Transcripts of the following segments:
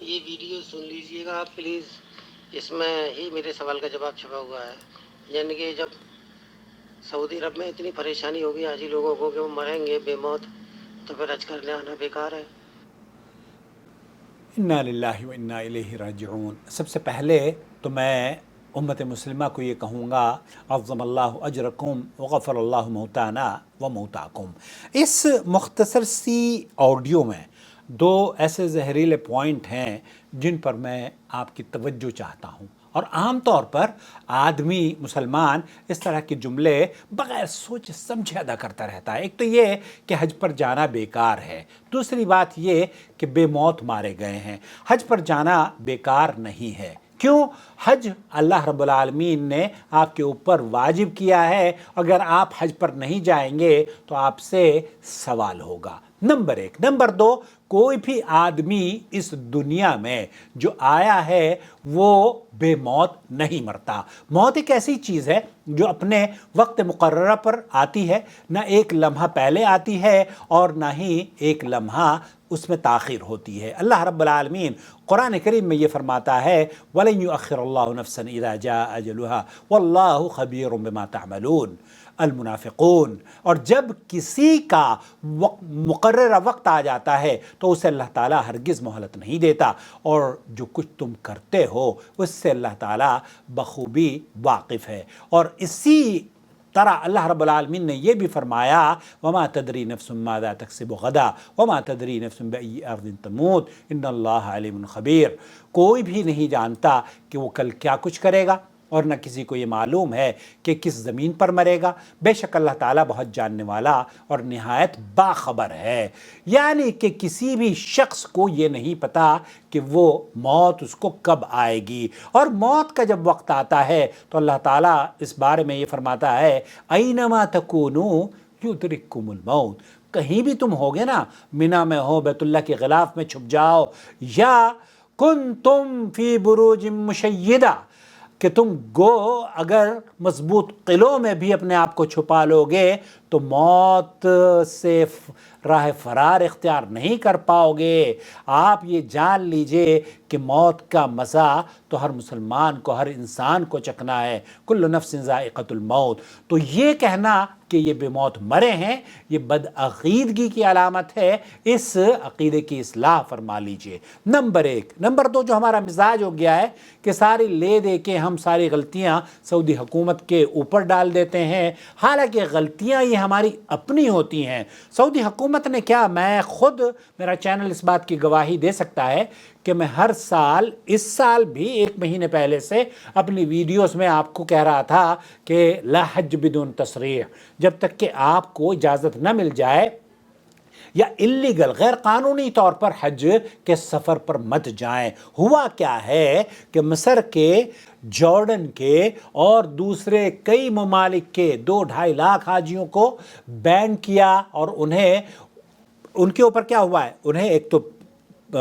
یہ ویڈیو سن لیجئے گا آپ پلیز، اس میں ہی میرے سوال کا جواب چھپا ہوا ہے۔ یعنی کہ جب سعودی عرب میں اتنی پریشانی ہوگی حاجی لوگوں کو کہ وہ مریں گے بے موت، تو پھر حج کرنے آنا بیکار ہے۔ انا للہ و انا الیہ راجعون۔ سب سے پہلے تو میں امت مسلمہ کو یہ کہوں گا، عظم اللہ اجرکم وغفر اللہ موتانا و موتاکم۔ اس مختصر سی آڈیو میں دو ایسے زہریلے پوائنٹ ہیں جن پر میں آپ کی توجہ چاہتا ہوں۔ اور عام طور پر آدمی مسلمان اس طرح کے جملے بغیر سوچ سمجھے ادا کرتا رہتا ہے۔ ایک تو یہ کہ حج پر جانا بیکار ہے، دوسری بات یہ کہ بے موت مارے گئے ہیں۔ حج پر جانا بیکار نہیں ہے، کیوں؟ حج اللہ رب العالمین نے آپ کے اوپر واجب کیا ہے، اگر آپ حج پر نہیں جائیں گے تو آپ سے سوال ہوگا، نمبر ایک۔ نمبر دو، کوئی بھی آدمی اس دنیا میں جو آیا ہے وہ بے موت نہیں مرتا۔ موت ایک ایسی چیز ہے جو اپنے وقت مقررہ پر آتی ہے، نہ ایک لمحہ پہلے آتی ہے اور نہ ہی ایک لمحہ اس میں تاخیر ہوتی ہے۔ اللہ رب العالمین قرآن کریم میں یہ فرماتا ہے وَلَن يُؤَخِّرَ اللَّهُ نَفْسًا إِذَا جَاءَ أَجَلُهَا وَاللَّهُ خَبِيرٌ بِمَا تَعْمَلُونَ المنافقون۔ اور جب کسی کا مقررہ وقت آ جاتا ہے تو اسے اللہ تعالیٰ ہرگز مہلت نہیں دیتا، اور جو کچھ تم کرتے ہو اس سے اللہ تعالیٰ بخوبی واقف ہے۔ اور اسی طرح اللہ رب العالمین نے یہ بھی فرمایا وَمَا تَدْرِي نَفْسٌ مَاذَا تَكْسِبُ غَدًا وَمَا تَدْرِي نَفْسٌ بِأَيِّ أَرْضٍ تَمُوتُ إِنَّ اللَّهَ عَلِيمٌ خَبِيرٌ۔ کوئی بھی نہیں جانتا کہ وہ کل کیا کچھ کرے گا، اور نہ کسی کو یہ معلوم ہے کہ کس زمین پر مرے گا۔ بے شک اللہ تعالیٰ بہت جاننے والا اور نہایت باخبر ہے۔ یعنی کہ کسی بھی شخص کو یہ نہیں پتا کہ وہ موت اس کو کب آئے گی، اور موت کا جب وقت آتا ہے تو اللہ تعالیٰ اس بارے میں یہ فرماتا ہے اینما تکونوا یدرککم الموت۔ کہیں بھی تم ہوگے نا، منی میں ہو، بیت اللہ کے غلاف میں چھپ جاؤ، یا کنتم فی بروج مشیدہ، کہ تم گو اگر مضبوط قلعوں میں بھی اپنے آپ کو چھپا لو گے تو موت سے راہ فرار اختیار نہیں کر پاؤ گے۔ آپ یہ جان لیجئے کہ موت کا مزہ تو ہر مسلمان کو، ہر انسان کو چکھنا ہے، کل نفس ذائقۃ الموت۔ تو یہ کہنا کہ یہ بے موت مرے ہیں یہ بدعقیدگی کی علامت ہے، اس عقیدے کی اصلاح فرما لیجئے، نمبر ایک۔ نمبر دو، جو ہمارا مزاج ہو گیا ہے کہ ساری لے دے کے ہم ساری غلطیاں سعودی حکومت کے اوپر ڈال دیتے ہیں، حالانکہ غلطیاں یہ ہماری اپنی ہوتی ہیں۔ سعودی حکومت نے کیا، میں خود، میرا چینل اس بات کی گواہی دے سکتا ہے کہ میں ہر سال، اس سال بھی 1 مہینے پہلے سے اپنی ویڈیوز میں آپ کو کہہ رہا تھا کہ لا حج بدون تصریح، جب تک کہ آپ کو اجازت نہ مل جائے یا اللیگل غیر قانونی طور پر حج کے سفر پر مت جائیں۔ ہوا کیا ہے کہ مصر کے، جارڈن کے اور دوسرے کئی ممالک کے 2-2.5 لاکھ حاجیوں کو بین کیا، اور انہیں، ان کے اوپر کیا ہوا ہے، انہیں ایک تو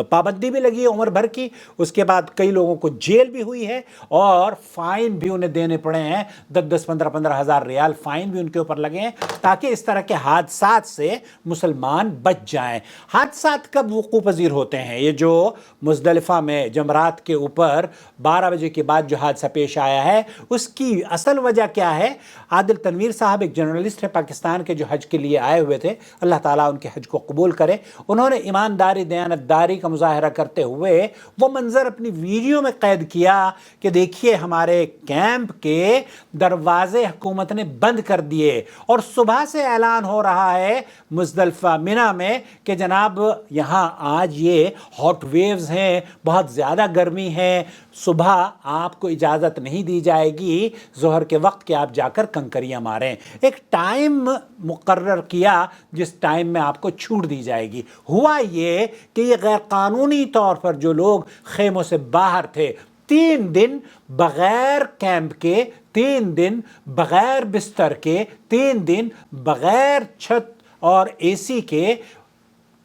پابندی بھی لگی ہے عمر بھر کی، اس کے بعد کئی لوگوں کو جیل بھی ہوئی ہے، اور فائن بھی انہیں دینے پڑے ہیں، 10-15 ہزار ریال فائن بھی ان کے اوپر لگے ہیں، تاکہ اس طرح کے حادثات سے مسلمان بچ جائیں۔ حادثات کب وقوع پذیر ہوتے ہیں؟ یہ جو مزدلفہ میں جمرات کے اوپر 12 بجے کے بعد جو حادثہ پیش آیا ہے، اس کی اصل وجہ کیا ہے؟ عادل تنویر صاحب ایک جرنلسٹ ہے پاکستان کے، جو حج کے لیے آئے ہوئے تھے، اللہ تعالیٰ ان کے حج کو قبول کرے، انہوں نے ایمانداری، دیانتداری کا مظاہرہ کرتے ہوئے وہ منظر اپنی ویڈیو میں قید کیا کہ دیکھیے ہمارے کیمپ کے دروازے حکومت نے بند کر دیے، اور صبح سے اعلان ہو رہا ہے مزدلفہ منی میں کہ جناب یہاں آج یہ ہاٹ ویوز ہیں، بہت زیادہ گرمی ہے، صبح آپ کو اجازت نہیں دی جائے گی ظہر کے وقت کہ آپ جا کر کنکریاں ماریں۔ ایک ٹائم مقرر کیا جس ٹائم میں آپ کو چھوٹ دی جائے گی۔ ہوا یہ کہ یہ غیر قانونی طور پر جو لوگ خیموں سے باہر تھے، 3 دن بغیر کیمپ کے، 3 دن بغیر بستر کے، 3 دن بغیر چھت اور اے سی کے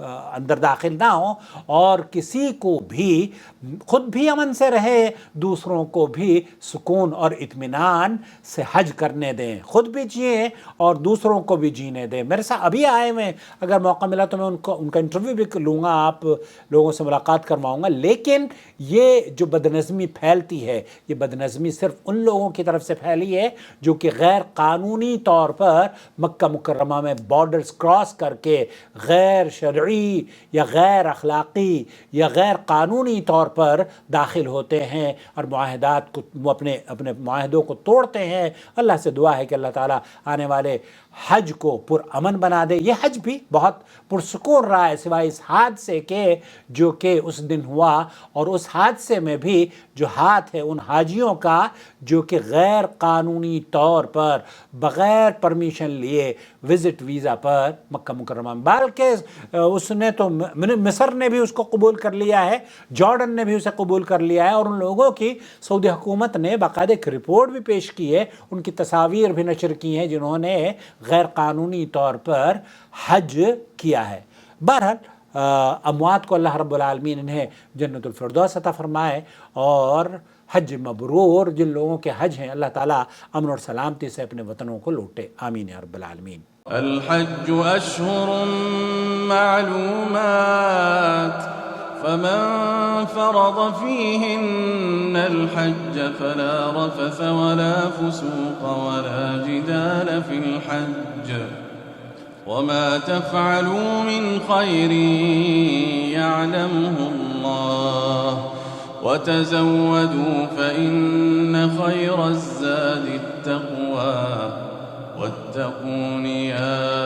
اندر داخل نہ ہوں اور کسی کو بھی خود بھی امن سے رہے، دوسروں کو بھی سکون اور اطمینان سے حج کرنے دیں، خود بھی جئیں اور دوسروں کو بھی جینے دیں۔ میرے ساتھ ابھی آئے ہوئے، اگر موقع ملا تو میں ان کا انٹرویو بھی لوں گا، آپ لوگوں سے ملاقات کرواؤں گا۔ لیکن یہ جو بدنظمی پھیلتی ہے، یہ بدنظمی صرف ان لوگوں کی طرف سے پھیلی ہے جو کہ غیر قانونی طور پر مکہ مکرمہ میں بارڈرز کراس کر کے غیر شرعی یا غیر اخلاقی یا غیر قانونی طور پر داخل ہوتے ہیں اور معاہدات کو، وہ اپنے معاہدوں کو توڑتے ہیں۔ اللہ سے دعا ہے کہ اللہ تعالیٰ آنے والے حج کو پرامن بنا دے۔ یہ حج بھی بہت پرسکون رہا ہے سوائے اس حادثے کے جو کہ اس دن ہوا، اور اس حادثے میں بھی جو ہاتھ ہے ان حاجیوں کا جو کہ غیر قانونی طور پر بغیر پرمیشن لیے وزٹ ویزا پر مکہ مکرمہ میں، بلکہ اس نے تو مصر نے بھی اس کو قبول کر لیا ہے، جارڈن نے بھی اسے قبول کر لیا ہے، اور ان لوگوں کی سعودی حکومت نے باقاعدہ ایک رپورٹ بھی پیش کی ہے، ان کی تصاویر بھی نشر کی ہیں جنہوں نے غیر قانونی طور پر حج کیا ہے۔ بہرحال اموات کو اللہ رب العالمین انہیں جنت الفردوس عطا فرمائے، اور حج مبرور جن لوگوں کے حج ہیں اللہ تعالیٰ امن اور سلامتی سے اپنے وطنوں کو لوٹے، آمین یا رب العالمین۔ الحج أشهر معلومات فمن فرض فيهن الحج فلا رفث ولا فسوق ولا جدال في الحج وما تفعلوا من خير يعلمه الله وتزودوا فإن خير الزاد التقوى واتقون يا